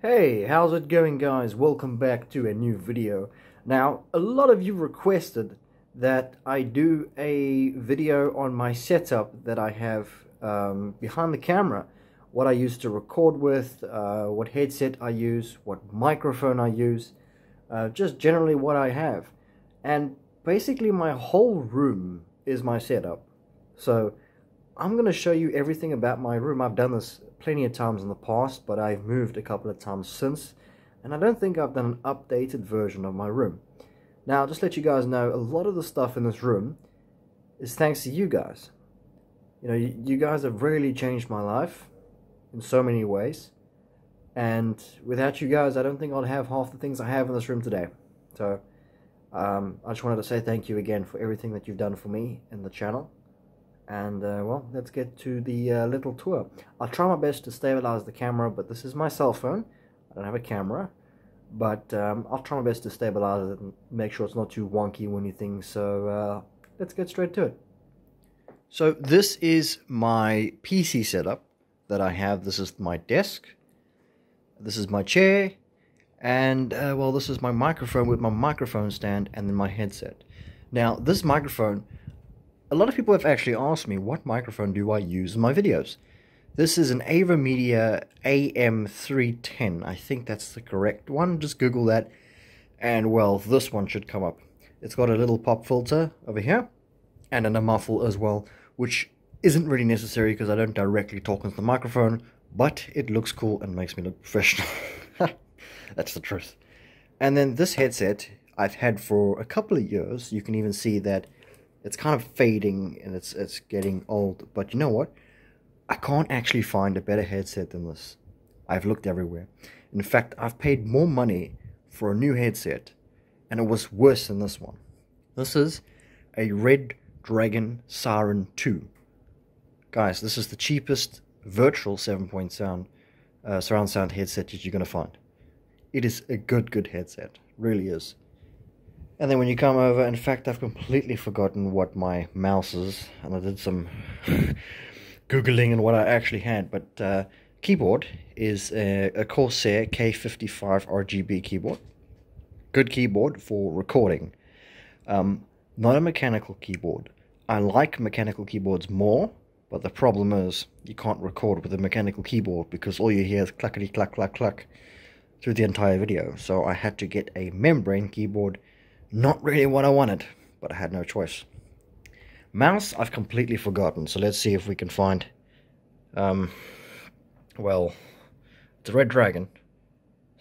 Hey, how's it going, guys? Welcome back to a new video. Now, a lot of you requested that I do a video on my setup that I have behind the camera. What I use to record with, what headset I use, what microphone I use, just generally what I have. And basically my whole room is my setup. So I'm going to show you everything about my room. I've done this plenty of times in the past, but I've moved a couple of times since, and I don't think I've done an updated version of my room. Now, just to let you guys know, a lot of the stuff in this room is thanks to you guys. You know, you guys have really changed my life in so many ways, and without you guys, I don't think I'd have half the things I have in this room today. So, I just wanted to say thank you again for everything that you've done for me and the channel. And well, let's get to the little tour. I'll try my best to stabilize the camera, but this is my cell phone. I don't have a camera, but I'll try my best to stabilize it and make sure it's not too wonky or anything. So let's get straight to it. So this is my PC setup that I have. This is my desk, this is my chair, and well, this is my microphone with my microphone stand and then my headset. Now this microphone, a lot of people have actually asked me, what microphone do I use in my videos? This is an AverMedia AM310. I think that's the correct one. Just Google that, and well, this one should come up. It's got a little pop filter over here, and a muffle as well, which isn't really necessary because I don't directly talk into the microphone, but it looks cool and makes me look professional. That's the truth. And then this headset I've had for a couple of years. You can even see that it's kind of fading and it's getting old, but you know what? I can't actually find a better headset than this. I've looked everywhere. In fact, I've paid more money for a new headset, and it was worse than this one. This is a Red Dragon Siren 2. Guys, this is the cheapest virtual 7-point surround sound headset that you're going to find. It is a good headset. Really is. And then when you come over, in fact, I've completely forgotten what my mouse is, and I did some Googling and what I actually had, but keyboard is a Corsair K55 RGB keyboard. Good keyboard for recording. Not a mechanical keyboard. I like mechanical keyboards more, but the problem is you can't record with a mechanical keyboard because all you hear is clackety clack clack clack through the entire video. So I had to get a membrane keyboard. Not really what I wanted, but I had no choice. Mouse, I've completely forgotten, so let's see if we can find, well, it's a Red Dragon.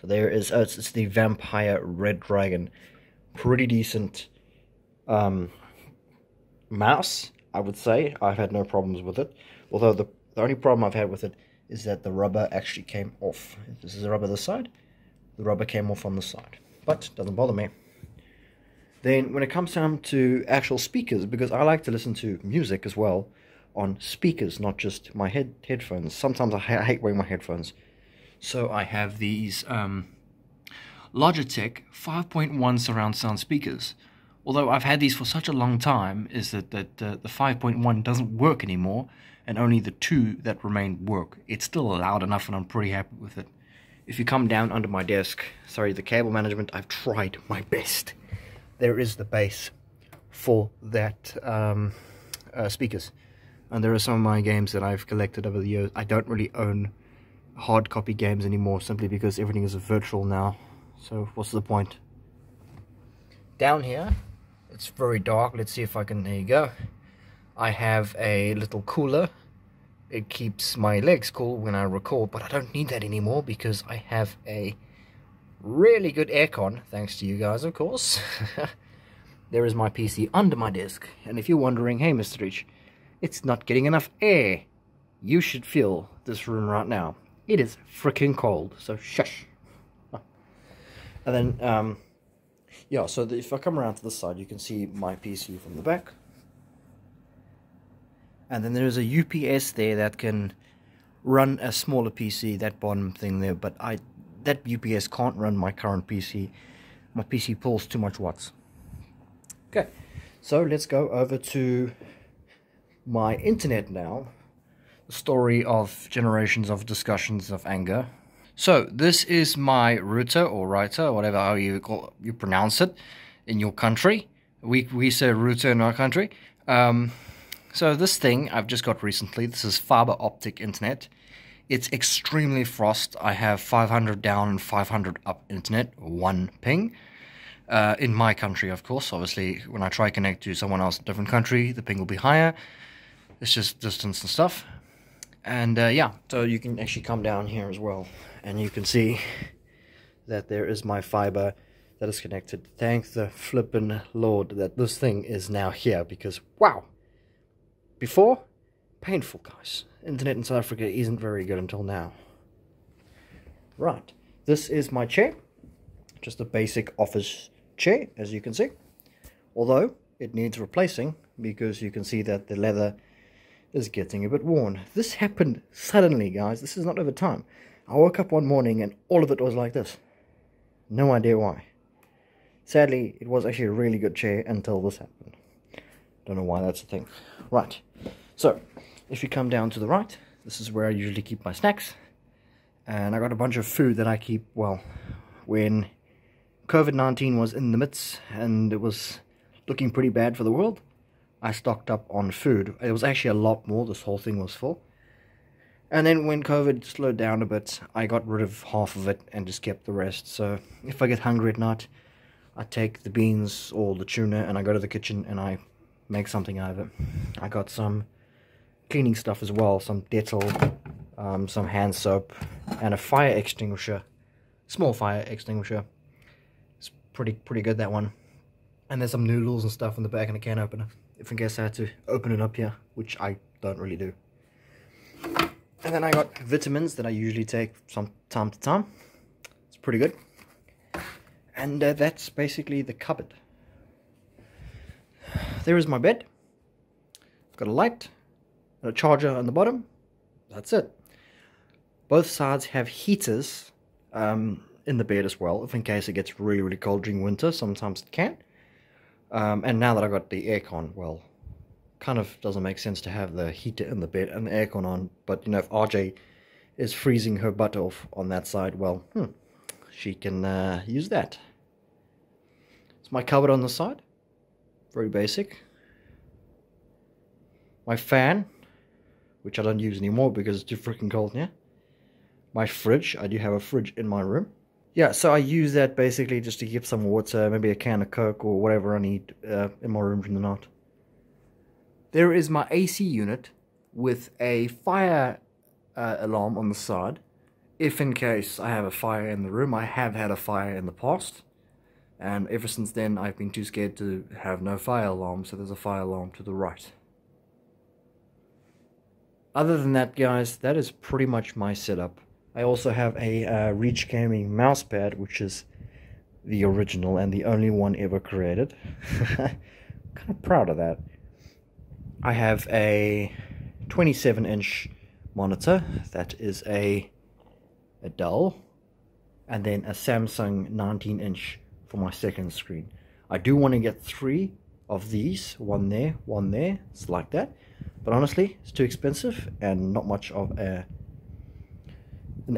So there is, it's the Vampire Red Dragon. Pretty decent mouse, I would say. I've had no problems with it. Although the only problem I've had with it is that the rubber actually came off. This is the rubber this side. The rubber came off on this side, but doesn't bother me. Then when it comes down to actual speakers, because I like to listen to music as well on speakers, not just my headphones. Sometimes I hate wearing my headphones. So I have these Logitech 5.1 surround sound speakers. Although I've had these for such a long time, is that the 5.1 doesn't work anymore, and only the 2 that remain work. It's still loud enough, and I'm pretty happy with it. If you come down under my desk, sorry, the cable management, I've tried my best. There is the base for that speakers, and there are some of my games that I've collected over the years. I don't really own hard copy games anymore, simply because everything is virtual now, so what's the point? Down here, it's very dark. Let's see if I can, there you go. I have a little cooler. It keeps my legs cool when I record, but I don't need that anymore because I have a really good aircon, thanks to you guys, of course. There is my PC under my desk, and if you're wondering, hey Mr.Reach, it's not getting enough air, you should feel this room right now. It is freaking cold, so shush. And then, yeah, so if I come around to this side, you can see my PC from the back. And then there's a UPS there that can run a smaller PC, that bottom thing there, but that UPS can't run my current PC. My PC pulls too much watts. Okay, so let's go over to my internet now. The story of generations of discussions of anger. So this is my router or router, or whatever how you pronounce it in your country. We say router in our country. So this thing I've just got recently. This is fiber optic internet. It's extremely fast. I have 500 down and 500 up internet, one ping. In my country, of course. Obviously, when I try to connect to someone else in a different country, the ping will be higher. It's just distance and stuff. And yeah, so you can actually come down here as well, and you can see that there is my fiber that is connected. Thank the flippin' Lord that this thing is now here, because wow, before, painful, guys. Internet in South Africa isn't very good until now. Right, this is my chair, just a basic office chair, as you can see, although it needs replacing because you can see that the leather is getting a bit worn. This happened suddenly, guys. This is not over time. I woke up one morning and all of it was like this. No idea why. Sadly, it was actually a really good chair until this happened. Don't know why that's a thing. Right, so if you come down to the right, this is where I usually keep my snacks, and I got a bunch of food that I keep, well, when COVID-19 was in the midst and it was looking pretty bad for the world, I stocked up on food. It was actually a lot more. This whole thing was full. And then when COVID slowed down a bit, I got rid of half of it and just kept the rest. So if I get hungry at night, I take the beans or the tuna and I go to the kitchen and I make something out of it. I got some cleaning stuff as well, some Dettol, some hand soap, and a fire extinguisher, small fire extinguisher. It's pretty good, that one. And there's some noodles and stuff in the back and a can opener, if in case I had to open it up here, which I don't really do. And then I got vitamins that I usually take from time to time. It's pretty good. And that's basically the cupboard. There is my bed. It's got a light, and a charger on the bottom. That's it. Both sides have heaters in the bed as well, if in case it gets really cold during winter. Sometimes it can. And now that I got the aircon, well, kind of doesn't make sense to have the heater in the bed and the aircon on. But, you know, if RJ is freezing her butt off on that side, well, she can use that. It's my cupboard on the side. Very basic. My fan, which I don't use anymore because it's too freaking cold here. My fridge. I do have a fridge in my room. Yeah, so I use that basically just to keep some water, maybe a can of Coke or whatever I need in my room during the night. There is my AC unit with a fire alarm on the side. If in case I have a fire in the room. I have had a fire in the past. And ever since then I've been too scared to have no fire alarm, so there's a fire alarm to the right. Other than that, guys, that is pretty much my setup. I also have a Reach Gaming mousepad, which is the original and the only one ever created. Kind of proud of that. I have a 27-inch monitor. That is a Dell. And then a Samsung 19-inch for my second screen. I do want to get 3 of these. One there, one there. It's like that. But honestly, it's too expensive and not much of an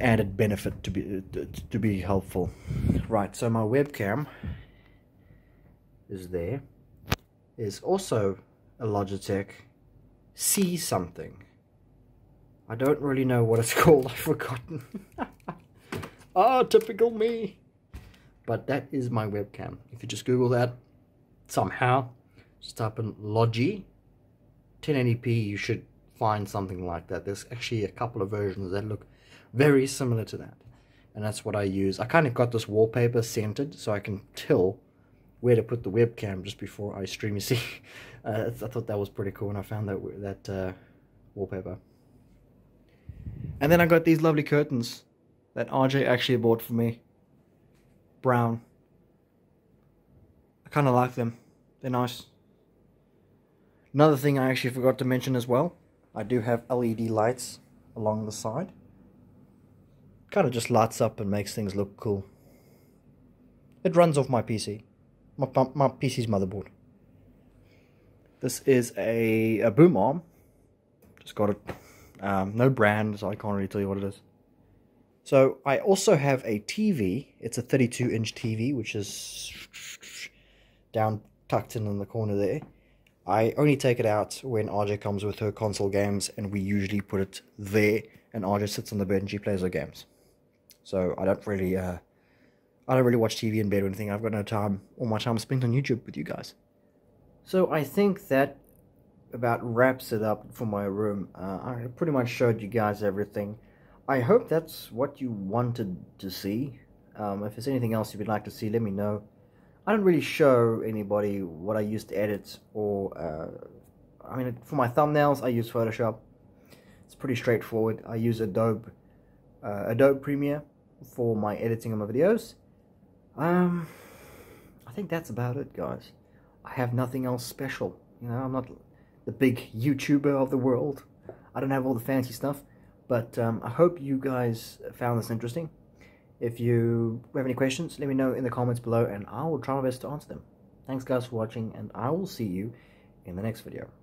added benefit to be helpful. Right, so my webcam is there. Is also a Logitech C something. I don't really know what it's called. I've forgotten. Ah, typical me. But that is my webcam. If you just Google that somehow, just type in Logi 1080p, you should find something like that. There's actually a couple of versions that look very similar to that, and that's what I use. I kind of got this wallpaper centered so I can tell where to put the webcam just before I stream. You see, I thought that was pretty cool when I found that wallpaper. And then I got these lovely curtains that RJ actually bought for me. Brown. I kind of like them. They're nice. Another thing I actually forgot to mention as well, I do have LED lights along the side. Kind of just lights up and makes things look cool. It runs off my PC. My PC's motherboard. This is a boom arm. Just got it. No brand, so I can't really tell you what it is. So I also have a TV. It's a 32-inch TV, which is down tucked in the corner there. I only take it out when RJ comes with her console games, and we usually put it there, and RJ sits on the bed and she plays her games. So I don't really watch TV in bed or anything. I've got no time. All my time spent on YouTube with you guys. So I think that about wraps it up for my room. I pretty much showed you guys everything. I hope that's what you wanted to see. If there's anything else you would like to see, let me know. I don't really show anybody what I use to edit, or I mean, for my thumbnails I use Photoshop. It's pretty straightforward. I use Adobe Premiere for my editing of my videos. I think that's about it, guys. I have nothing else special. You know, I'm not the big YouTuber of the world. I don't have all the fancy stuff, but I hope you guys found this interesting. If you have any questions, let me know in the comments below, and I will try my best to answer them. Thanks guys for watching, and I will see you in the next video.